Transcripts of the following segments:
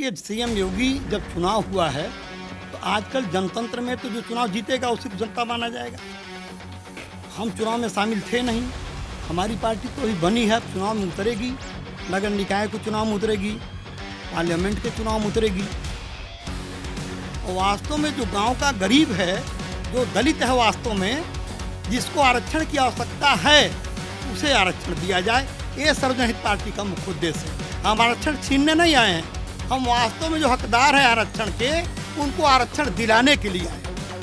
देखिए, सीएम योगी जब चुनाव हुआ है तो आजकल जनतंत्र में तो जो चुनाव जीतेगा उसी को जनता माना जाएगा। हम चुनाव में शामिल थे नहीं, हमारी पार्टी तो अभी बनी है, चुनाव में उतरेगी, नगर निकाय के चुनाव में उतरेगी, पार्लियामेंट के चुनाव में उतरेगी। और वास्तव में जो गांव का गरीब है, जो दलित है, वास्तव में जिसको आरक्षण की आवश्यकता है उसे आरक्षण दिया जाए, ये सर्वजन हित पार्टी का मुख्य उद्देश्य है। हम आरक्षण छीनने नहीं आए हैं, हम वास्तव में जो हकदार हैं आरक्षण के उनको आरक्षण दिलाने के लिए आए।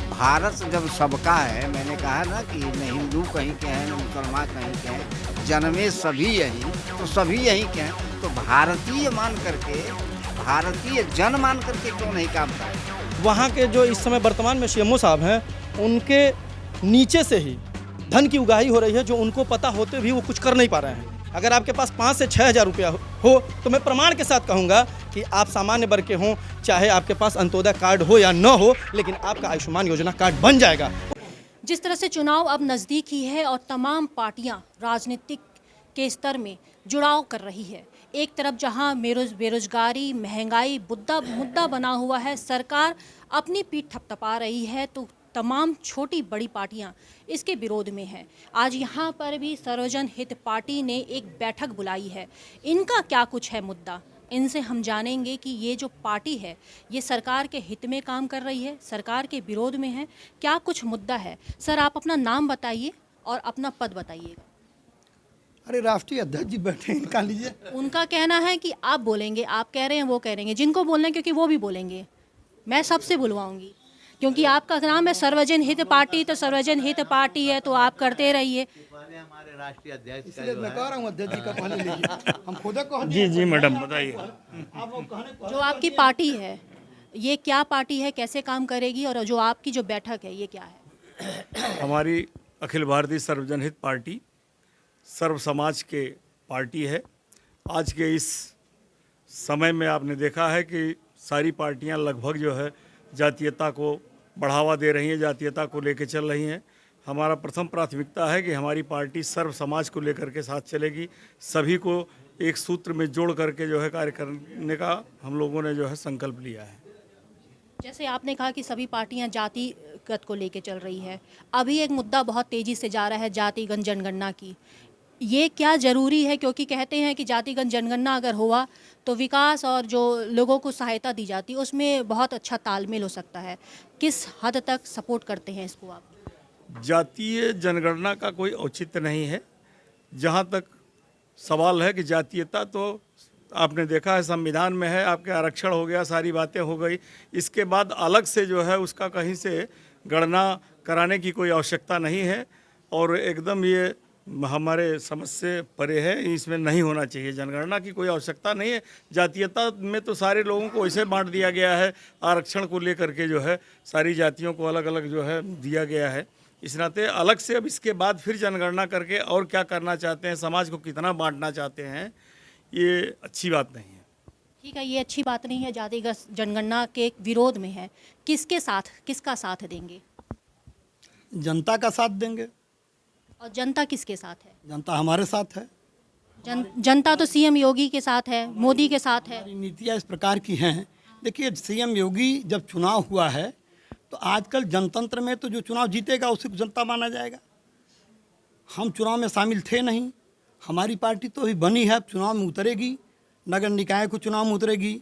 भारत जब सबका है, मैंने कहा ना कि न हिंदू कहीं के हैं न मुसलमान कहीं के हैं, जन्मे सभी यहीं, तो सभी यहीं के हैं, तो भारतीय मान करके, भारतीय जन मान करके क्यों नहीं काम करें। वहाँ के जो इस समय वर्तमान में सीएमओ साहब हैं, उनके नीचे से ही धन की उगाही हो रही है, जो उनको पता होते भी वो कुछ कर नहीं पा रहे हैं। अगर आपके पास 5 से 6 हज़ार रुपया हो तो मैं प्रमाण के साथ कहूँगा कि आप सामान्य वर्ग के हों, चाहे आपके पास अंत्योदय कार्ड हो या न हो, लेकिन आपका आयुष्मान योजना कार्ड बन जाएगा। जिस तरह से चुनाव अब नज़दीक ही है और तमाम पार्टियां राजनीतिक के स्तर में जुड़ाव कर रही है। एक तरफ जहां बेरोजगारी, महंगाई मुद्दा बना हुआ है, सरकार अपनी पीठ थपथपा रही है, तो तमाम छोटी बड़ी पार्टियां इसके विरोध में हैं। आज यहां पर भी सर्वजन हित पार्टी ने एक बैठक बुलाई है। इनका क्या कुछ है मुद्दा, इनसे हम जानेंगे कि ये जो पार्टी है ये सरकार के हित में काम कर रही है, सरकार के विरोध में है, क्या कुछ मुद्दा है। सर, आप अपना नाम बताइए और अपना पद बताइएगा। अरे राष्ट्रीय अध्यक्ष जी बैठे हैं, इनका लीजिए। उनका कहना है कि आप बोलेंगे, आप कह रहे हैं वो कह रहे हैं, जिनको बोलना है क्योंकि वो भी बोलेंगे, मैं सबसे बुलवाऊंगी, क्योंकि आपका नाम है सर्वजन हित पार्टी, तो सर्वजन हित पार्टी है तो आप करते रहिए। हमारे राष्ट्रीय अध्यक्ष इसलिए मैं कह रहा हूँ अध्यक्ष जी का पहले लीजिए, हम खुद को। जी मैडम बताइए। जो आपकी पार्टी है ये क्या पार्टी है, कैसे काम करेगी, और जो आपकी जो बैठक है ये क्या है। हमारी अखिल भारतीय सर्वजन हित पार्टी सर्व समाज के पार्टी है। आज के इस समय में आपने देखा है कि सारी पार्टियां लगभग जो है जातीयता को बढ़ावा दे रही हैं, जातीयता को लेकर चल रही हैं। हमारा प्रथम प्राथमिकता है कि हमारी पार्टी सर्व समाज को लेकर के साथ चलेगी, सभी को एक सूत्र में जोड़ करके जो है कार्य करने का हम लोगों ने जो है संकल्प लिया है। जैसे आपने कहा कि सभी पार्टियां जातिगत को लेकर चल रही है, अभी एक मुद्दा बहुत तेज़ी से जा रहा है जातिगत जनगणना की, ये क्या ज़रूरी है, क्योंकि कहते हैं कि जातिगत जनगणना अगर हुआ तो विकास और जो लोगों को सहायता दी जाती है उसमें बहुत अच्छा तालमेल हो सकता है। किस हद तक सपोर्ट करते हैं इसको आप? जातीय जनगणना का कोई औचित्य नहीं है। जहाँ तक सवाल है कि जातीयता, तो आपने देखा है संविधान में है, आपके आरक्षण हो गया, सारी बातें हो गई, इसके बाद अलग से जो है उसका कहीं से गणना कराने की कोई आवश्यकता नहीं है, और एकदम ये हमारे समझ से परे है, इसमें नहीं होना चाहिए। जनगणना की कोई आवश्यकता नहीं है। जातीयता में तो सारे लोगों को ऐसे बांट दिया गया है, आरक्षण को लेकर के जो है सारी जातियों को अलग अलग जो है दिया गया है। इस नाते अलग से अब इसके बाद फिर जनगणना करके और क्या करना चाहते हैं, समाज को कितना बांटना चाहते हैं, ये अच्छी बात नहीं है। ठीक है, ये अच्छी बात नहीं है, जातिगत जनगणना के विरोध में है। किसके साथ, किसका साथ देंगे? जनता का साथ देंगे। और जनता किसके साथ है? जनता हमारे साथ है। जनता तो सीएम योगी के साथ है, मोदी के साथ है। हमारी नीतियाँ इस प्रकार की हैं। देखिए, सीएम योगी जब चुनाव हुआ है तो आजकल जनतंत्र में तो जो चुनाव जीतेगा उसी को जनता माना जाएगा। हम चुनाव में शामिल थे नहीं, हमारी पार्टी तो अभी बनी है, चुनाव में उतरेगी, नगर निकाय को चुनाव में उतरेगी,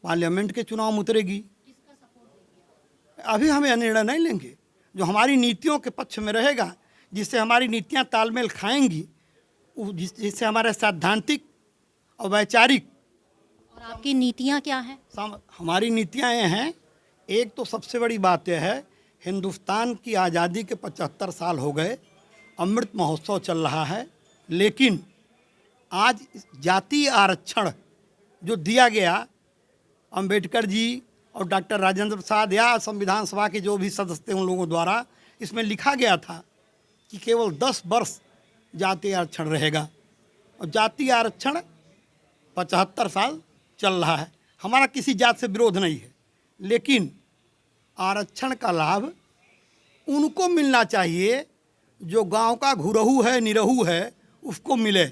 पार्लियामेंट के चुनाव में उतरेगी। अभी हम यह निर्णय नहीं लेंगे। जो हमारी नीतियों के पक्ष में रहेगा, जिससे हमारी नीतियां तालमेल खाएंगी, जिससे हमारे सैद्धांतिक और वैचारिक। और आपकी नीतियां क्या हैं? हमारी नीतियां ये हैं, एक तो सबसे बड़ी बात यह है, हिंदुस्तान की आज़ादी के 75 साल हो गए, अमृत महोत्सव चल रहा है, लेकिन आज जातीय आरक्षण जो दिया गया अंबेडकर जी और डॉक्टर राजेंद्र प्रसाद या संविधान सभा के जो भी सदस्य थे उन लोगों द्वारा, इसमें लिखा गया था कि केवल 10 वर्ष जातीय आरक्षण रहेगा, और जातीय आरक्षण 75 साल चल रहा है। हमारा किसी जात से विरोध नहीं है, लेकिन आरक्षण का लाभ उनको मिलना चाहिए जो गांव का घुरहू है, निरहू है, उसको मिले।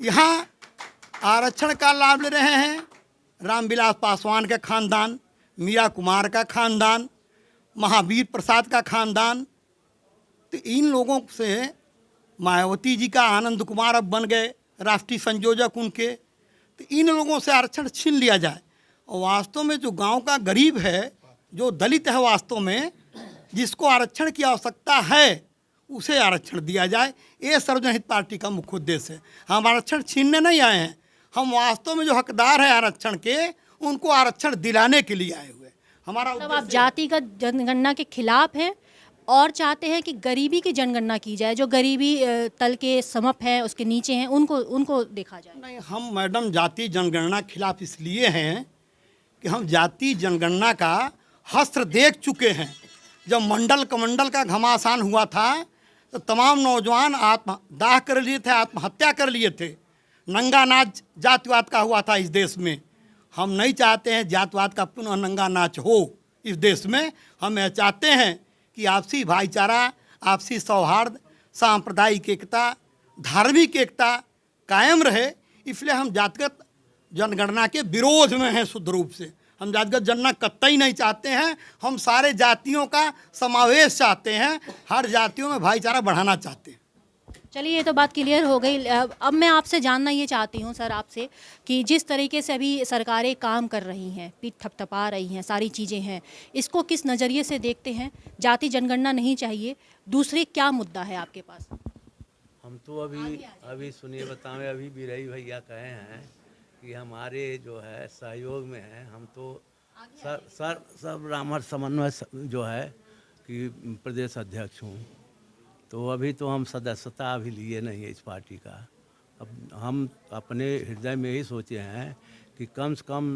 यहाँ आरक्षण का लाभ ले रहे हैं रामविलास पासवान का खानदान, मीरा कुमार का खानदान, महावीर प्रसाद का खानदान। तो इन लोगों से मायावती जी का आनंद कुमार अब बन गए राष्ट्रीय संयोजक उनके। तो इन लोगों से आरक्षण छीन लिया जाए और वास्तव में जो गांव का गरीब है, जो दलित है, वास्तव में जिसको आरक्षण की आवश्यकता है उसे आरक्षण दिया जाए। ये सर्वजन हित पार्टी का मुख्य उद्देश्य है। हम आरक्षण छीनने नहीं आए हैं, हम वास्तव में जो हकदार है आरक्षण के उनको आरक्षण दिलाने के लिए आए हुए हैं। हमारा मतलब आप जातिगत जनगणना के खिलाफ हैं और चाहते हैं कि गरीबी की जनगणना की जाए, जो गरीबी तल के समप हैं, उसके नीचे हैं, उनको देखा जाए। नहीं, हम मैडम जाति जनगणना खिलाफ इसलिए हैं कि हम जाति जनगणना का हस्त्र देख चुके हैं। जब मंडल कमंडल का घमासान हुआ था तो तमाम नौजवान आत्मदाह कर लिए थे, आत्महत्या कर लिए थे। नंगा नाच जातिवाद का हुआ था इस देश में। हम नहीं चाहते हैं जातिवाद का पुनः नंगा नाच हो इस देश में। हम यह चाहते हैं कि आपसी भाईचारा, आपसी सौहार्द, सांप्रदायिक एकता, धार्मिक एकता कायम रहे। इसलिए हम जातिगत जनगणना के विरोध में हैं शुद्ध रूप से। हम जातिगत जनगणना कतई नहीं चाहते हैं। हम सारे जातियों का समावेश चाहते हैं, हर जातियों में भाईचारा बढ़ाना चाहते हैं। चलिए, ये तो बात क्लियर हो गई। अब मैं आपसे जानना ये चाहती हूँ सर आपसे कि जिस तरीके से अभी सरकारें काम कर रही हैं, पीठ थपथपा रही हैं, सारी चीज़ें हैं, इसको किस नज़रिए से देखते हैं? जाति जनगणना नहीं चाहिए, दूसरे क्या मुद्दा है आपके पास? हम तो अभी सुनिए बताएं, अभी बिरई भैया कहे हैं कि हमारे जो है सहयोग में है। हम तो सब ब्राह्मण समन्वय जो है कि प्रदेश अध्यक्ष हूँ। तो अभी तो हम सदस्यता अभी लिए नहीं है इस पार्टी का। अब हम अपने हृदय में ही सोचे हैं कि कम से कम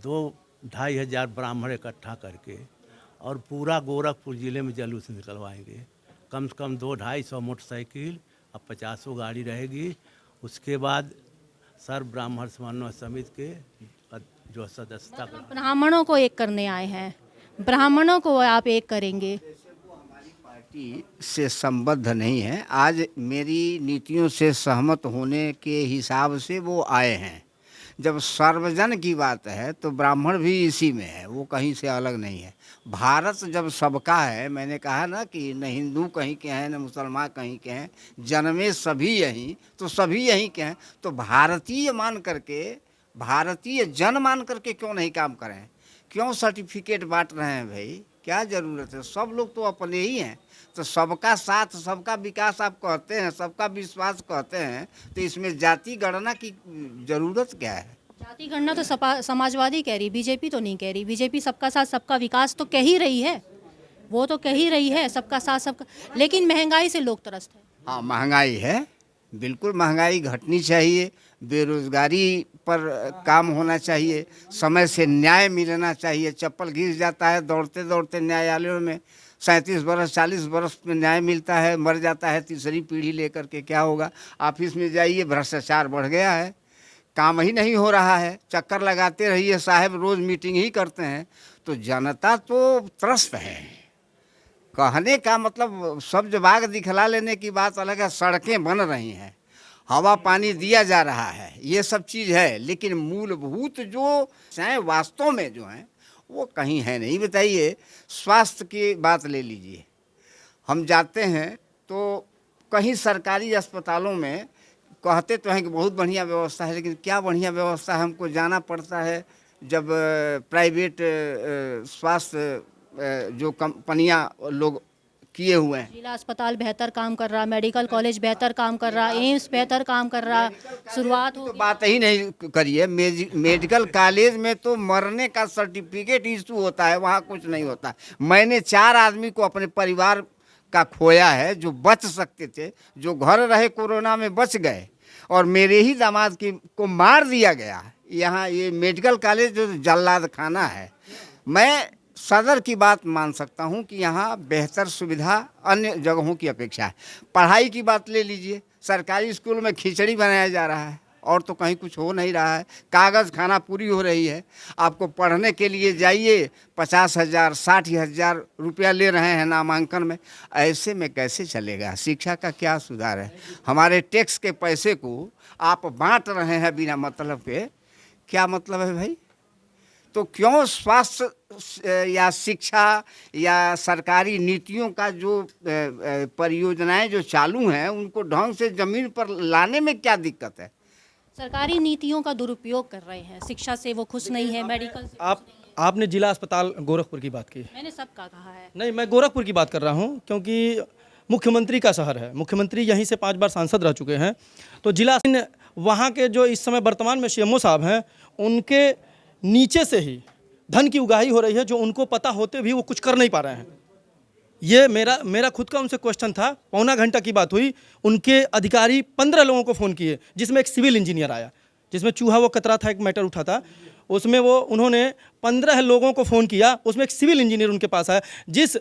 2-2.5 हज़ार ब्राह्मण इकट्ठा करके और पूरा गोरखपुर ज़िले में जुलूस निकलवाएंगे। कम से कम 200-250 मोटरसाइकिल और 50 गाड़ी रहेगी। उसके बाद सर्व ब्राह्मण समन्वय समिति के जो सदस्यता ब्राह्मणों को एक करने आए हैं, ब्राह्मणों को आप एक करेंगे? पार्टी से संबद्ध नहीं है। आज मेरी नीतियों से सहमत होने के हिसाब से वो आए हैं। जब सर्वजन की बात है तो ब्राह्मण भी इसी में है, वो कहीं से अलग नहीं है। भारत जब सबका है, मैंने कहा ना कि न हिंदू कहीं के हैं न मुसलमान कहीं के हैं, जन्मे सभी यहीं, तो सभी यहीं के हैं। तो भारतीय मान करके, भारतीय जन मान करके क्यों नहीं काम करें? क्यों सर्टिफिकेट बांट रहे हैं भाई? क्या ज़रूरत है? सब लोग तो अपने ही हैं। तो सबका साथ, सबका विकास आप कहते हैं, सबका विश्वास कहते हैं, तो इसमें जाति गणना की ज़रूरत क्या है? जाति गणना तो समाजवादी कह रही, बीजेपी तो नहीं कह रही। बीजेपी सबका साथ सबका विकास तो कह ही रही है, वो तो कह ही रही है सबका साथ सबका, लेकिन महंगाई से लोग त्रस्त हैं। हाँ, महंगाई है, बिल्कुल महंगाई घटनी चाहिए। बेरोजगारी पर काम होना चाहिए, समय से न्याय मिलना चाहिए। चप्पल घिस जाता है दौड़ते दौड़ते न्यायालयों में, 37 बरस 40 बरस में न्याय मिलता है, मर जाता है तीसरी पीढ़ी लेकर के। क्या होगा? ऑफिस में जाइए, भ्रष्टाचार बढ़ गया है, काम ही नहीं हो रहा है, चक्कर लगाते रहिए साहब, रोज़ मीटिंग ही करते हैं। तो जनता तो त्रस्त है। कहने का मतलब सब जवाब दिखला लेने की बात अलग है। सड़कें बन रही हैं, हवा पानी दिया जा रहा है, ये सब चीज़ है, लेकिन मूलभूत जो चाहे वास्तव में जो है वो कहीं है नहीं। बताइए, स्वास्थ्य की बात ले लीजिए। हम जाते हैं तो कहीं सरकारी अस्पतालों में कहते तो हैं कि बहुत बढ़िया व्यवस्था है, लेकिन क्या बढ़िया व्यवस्था है? हमको जाना पड़ता है। जब प्राइवेट स्वास्थ्य जो कंपनियां लोग किए हुए हैं, जिला अस्पताल बेहतर काम कर रहा, मेडिकल कॉलेज बेहतर काम कर रहा, एम्स बेहतर काम कर रहा, शुरुआत हो तो बात ही नहीं करिए। मेडिकल कॉलेज में तो मरने का सर्टिफिकेट इशू होता है, वहाँ कुछ नहीं होता। मैंने 4 आदमी को अपने परिवार का खोया है जो बच सकते थे, जो घर रहे कोरोना में बच गए, और मेरे ही दामाद को मार दिया गया। यहाँ ये मेडिकल कॉलेज जो जल्लाद खाना है। मैं सदर की बात मान सकता हूँ कि यहाँ बेहतर सुविधा अन्य जगहों की अपेक्षा है। पढ़ाई की बात ले लीजिए, सरकारी स्कूल में खिचड़ी बनाया जा रहा है और तो कहीं कुछ हो नहीं रहा है। कागज़ खाना पूरी हो रही है। आपको पढ़ने के लिए जाइए, 50,000 60,000 रुपया ले रहे हैं नामांकन में। ऐसे में कैसे चलेगा? शिक्षा का क्या सुधार है? हमारे टैक्स के पैसे को आप बांट रहे हैं बिना मतलब के। क्या मतलब है भाई? तो क्यों स्वास्थ्य या शिक्षा या सरकारी नीतियों का जो परियोजनाएं जो चालू हैं उनको ढंग से ज़मीन पर लाने में क्या दिक्कत है? सरकारी नीतियों का दुरुपयोग कर रहे हैं, शिक्षा से वो खुश नहीं है, मेडिकल से आपने जिला अस्पताल गोरखपुर की बात की। मैंने सबका कहा है। नहीं, मैं गोरखपुर की बात कर रहा हूँ क्योंकि मुख्यमंत्री का शहर है, मुख्यमंत्री यहीं से 5 बार सांसद रह चुके हैं। तो जिला वहाँ के जो इस समय वर्तमान में सीएमओ साहब हैं, उनके नीचे से ही धन की उगाही हो रही है, जो उनको पता होते भी वो कुछ कर नहीं पा रहे हैं। ये मेरा खुद का उनसे क्वेश्चन था, पौना घंटा की बात हुई। उनके अधिकारी 15 लोगों को फ़ोन किए, जिसमें एक सिविल इंजीनियर आया, जिसमें चूहा वो कतरा था, एक मैटर उठा था, उसमें उन्होंने 15 लोगों को फ़ोन किया, उसमें एक सिविल इंजीनियर उनके पास आया। जिस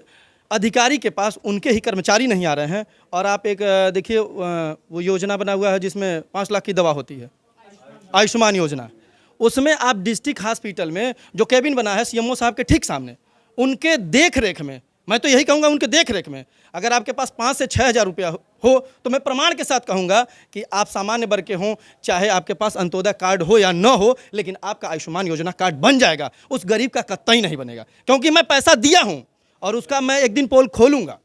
अधिकारी के पास उनके ही कर्मचारी नहीं आ रहे हैं। और आप एक देखिए, वो योजना बना हुआ है जिसमें 5 लाख की दवा होती है, आयुष्मान योजना। उसमें आप डिस्ट्रिक्ट हॉस्पिटल में जो कैबिन बना है सीएमओ साहब के ठीक सामने, उनके देख रेख में, मैं तो यही कहूँगा उनके देख रेख में, अगर आपके पास 5 से 6 हज़ार रुपया हो तो मैं प्रमाण के साथ कहूँगा कि आप सामान्य वर्ग के हों, चाहे आपके पास अंत्योदय कार्ड हो या न हो, लेकिन आपका आयुष्मान योजना कार्ड बन जाएगा। उस गरीब का कतई नहीं बनेगा, क्योंकि मैं पैसा दिया हूँ और उसका मैं एक दिन पोल खोलूँगा।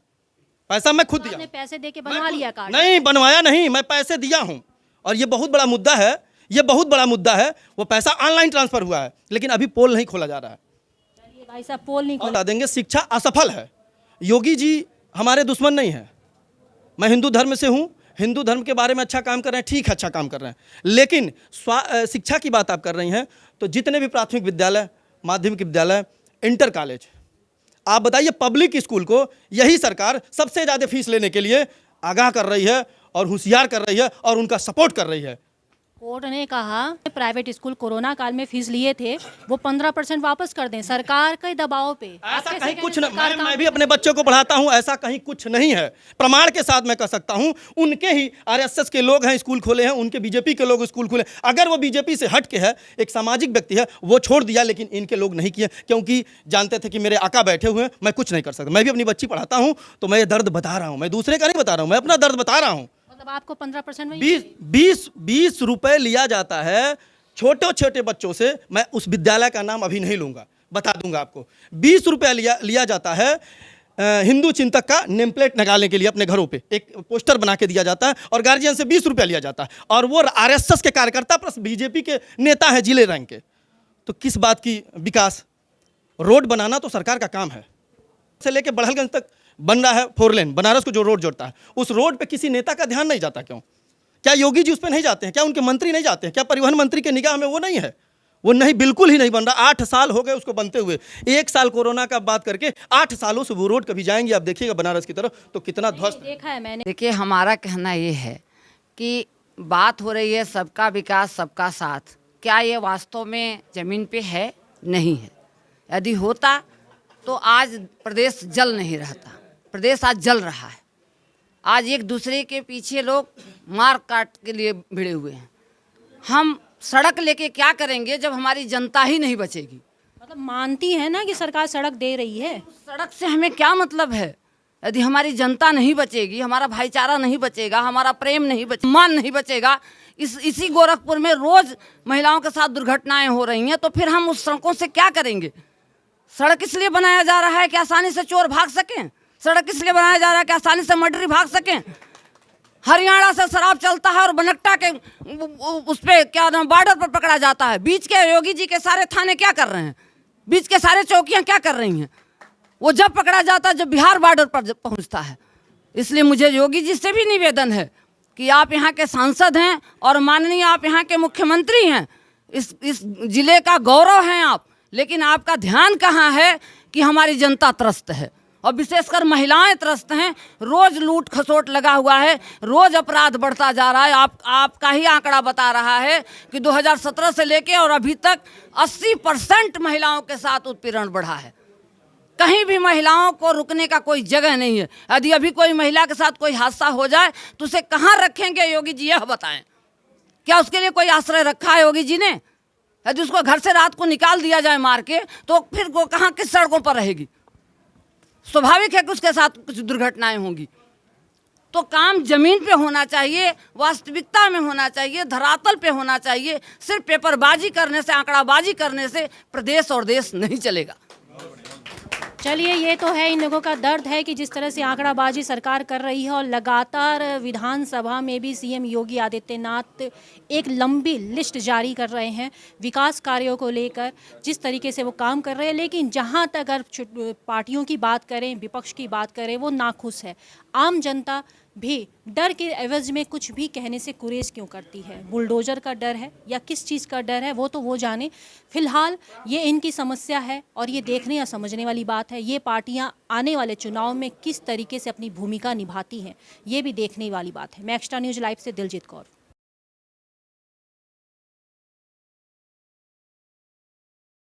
पैसा मैं खुद दिया। आपने पैसे दे के बनवा लिया कार्ड? नहीं बनवाया नहीं, मैं पैसे दिया हूँ। और ये बहुत बड़ा मुद्दा है, ये बहुत बड़ा मुद्दा है। वो पैसा ऑनलाइन ट्रांसफर हुआ है, लेकिन अभी पोल नहीं खोला जा रहा है। चलिए भाई साहब, पोल नहीं खोला। बता देंगे, शिक्षा असफल है। योगी जी हमारे दुश्मन नहीं है। मैं हिंदू धर्म से हूँ, हिंदू धर्म के बारे में अच्छा काम कर रहे हैं, ठीक है, अच्छा काम कर रहे हैं। लेकिन शिक्षा की बात आप कर रही हैं, तो जितने भी प्राथमिक विद्यालय, माध्यमिक विद्यालय, इंटर कॉलेज, आप बताइए, पब्लिक स्कूल को यही सरकार सबसे ज़्यादा फीस लेने के लिए आगाह कर रही है और होशियार कर रही है और उनका सपोर्ट कर रही है। कोर्ट ने कहा प्राइवेट स्कूल कोरोना काल में फीस लिए थे वो 15% वापस कर दें, सरकार के दबाव पे। ऐसा कहीं कुछ नहीं, मैं भी अपने बच्चों को पढ़ाता हूं, ऐसा कहीं कुछ नहीं है। प्रमाण के साथ मैं कह सकता हूं, उनके ही आरएसएस के लोग हैं स्कूल खोले हैं, उनके बीजेपी के लोग स्कूल खोले। अगर वो बीजेपी से हट के है, एक सामाजिक व्यक्ति है, वो छोड़ दिया, लेकिन इनके लोग नहीं किए, क्योंकि जानते थे कि मेरे आका बैठे हुए हैं, मैं कुछ नहीं कर सकता। मैं भी अपनी बच्ची पढ़ाता हूँ, तो मैं ये दर्द बता रहा हूँ, मैं दूसरे का नहीं बता रहा हूँ, मैं अपना दर्द बता रहा हूँ। मतलब आपको 15% में 20 रुपए लिया जाता है छोटे छोटे बच्चों से। मैं उस विद्यालय का नाम अभी नहीं लूंगा, बता दूंगा आपको। 20 रुपया लिया जाता है हिंदू चिंतक का नेम प्लेट निकालने के लिए। अपने घरों पे एक पोस्टर बना के दिया जाता है और गार्जियन से 20 रुपया लिया जाता है, और वो आरएसएस के कार्यकर्ता प्लस बीजेपी के नेता है जिले रैंक के। तो किस बात की विकास? रोड बनाना तो सरकार का काम है, से लेके बड़हलगंज तक बन रहा है 4 लेन, बनारस को जो रोड जोड़ता है, उस रोड पे किसी नेता का ध्यान नहीं जाता। क्यों? क्या योगी जी उस पर नहीं जाते हैं? क्या उनके मंत्री नहीं जाते हैं? क्या परिवहन मंत्री के निगाह में वो नहीं है? वो नहीं, बिल्कुल ही नहीं बन रहा। 8 साल हो गए उसको बनते हुए, 1 साल कोरोना का बात करके 8 सालों से वो रोड कभी जाएंगे आप देखिएगा बनारस की तरफ तो कितना ध्वस्त देखा है मैंने। देखिए, हमारा कहना ये है कि बात हो रही है सबका विकास सबका साथ, क्या ये वास्तव में ज़मीन पे है? नहीं है। यदि होता तो आज प्रदेश जल नहीं रहता। प्रदेश आज जल रहा है। आज एक दूसरे के पीछे लोग मार काट के लिए भिड़े हुए हैं। हम सड़क लेके क्या करेंगे जब हमारी जनता ही नहीं बचेगी? मतलब मानती है ना कि सरकार सड़क दे रही है, सड़क से हमें क्या मतलब है यदि हमारी जनता नहीं बचेगी, हमारा भाईचारा नहीं बचेगा, हमारा प्रेम नहीं बचेगा, मान नहीं बचेगा। इसी गोरखपुर में रोज महिलाओं के साथ दुर्घटनाएं हो रही हैं, तो फिर हम उस सड़कों से क्या करेंगे? सड़क इसलिए बनाया जा रहा है कि आसानी से चोर भाग सकें, सड़क इसलिए बनाया जा रहा है कि आसानी से मर्डरी भाग सकें। हरियाणा से शराब चलता है और बनकटा के उस पर क्या नाम बॉर्डर पर पकड़ा जाता है। बीच के योगी जी के सारे थाने क्या कर रहे हैं? बीच के सारे चौकियां क्या कर रही हैं? वो जब पकड़ा जाता है जब बिहार बॉर्डर पर पहुंचता है। इसलिए मुझे योगी जी से भी निवेदन है कि आप यहाँ के सांसद हैं और माननीय आप यहाँ के मुख्यमंत्री हैं, इस जिले का गौरव हैं आप, लेकिन आपका ध्यान कहाँ है कि हमारी जनता त्रस्त है और विशेषकर महिलाएं त्रस्त हैं। रोज लूट खसोट लगा हुआ है, रोज अपराध बढ़ता जा रहा है। आपका ही आंकड़ा बता रहा है कि 2017 से लेके और अभी तक 80% महिलाओं के साथ उत्पीड़न बढ़ा है। कहीं भी महिलाओं को रुकने का कोई जगह नहीं है। यदि अभी कोई महिला के साथ कोई हादसा हो जाए तो उसे कहाँ रखेंगे योगी जी, यह बताएं। क्या उसके लिए कोई आश्रय रखा है योगी जी ने? यदि उसको घर से रात को निकाल दिया जाए मार के, तो फिर वो कहाँ किस सड़कों पर रहेगी? स्वाभाविक है कि उसके साथ कुछ दुर्घटनाएं होंगी। तो काम जमीन पे होना चाहिए, वास्तविकता में होना चाहिए, धरातल पे होना चाहिए। सिर्फ पेपरबाजी करने से, आंकड़ाबाजी करने से प्रदेश और देश नहीं चलेगा। चलिए, ये तो है, इन लोगों का दर्द है कि जिस तरह से आंकड़ाबाजी सरकार कर रही है और लगातार विधानसभा में भी सीएम योगी आदित्यनाथ एक लंबी लिस्ट जारी कर रहे हैं विकास कार्यों को लेकर, जिस तरीके से वो काम कर रहे हैं। लेकिन जहां तक अगर पार्टियों की बात करें, विपक्ष की बात करें, वो नाखुश है। आम जनता भी डर के एवज में कुछ भी कहने से गुरेज क्यों करती है? बुलडोजर का डर है या किस चीज़ का डर है, वो तो वो जाने। फिलहाल ये इनकी समस्या है और ये देखने या समझने वाली बात है। ये पार्टियां आने वाले चुनाव में किस तरीके से अपनी भूमिका निभाती हैं, ये भी देखने वाली बात है। मैं एक्स्ट्रा न्यूज़ लाइव से दिलजीत कौर।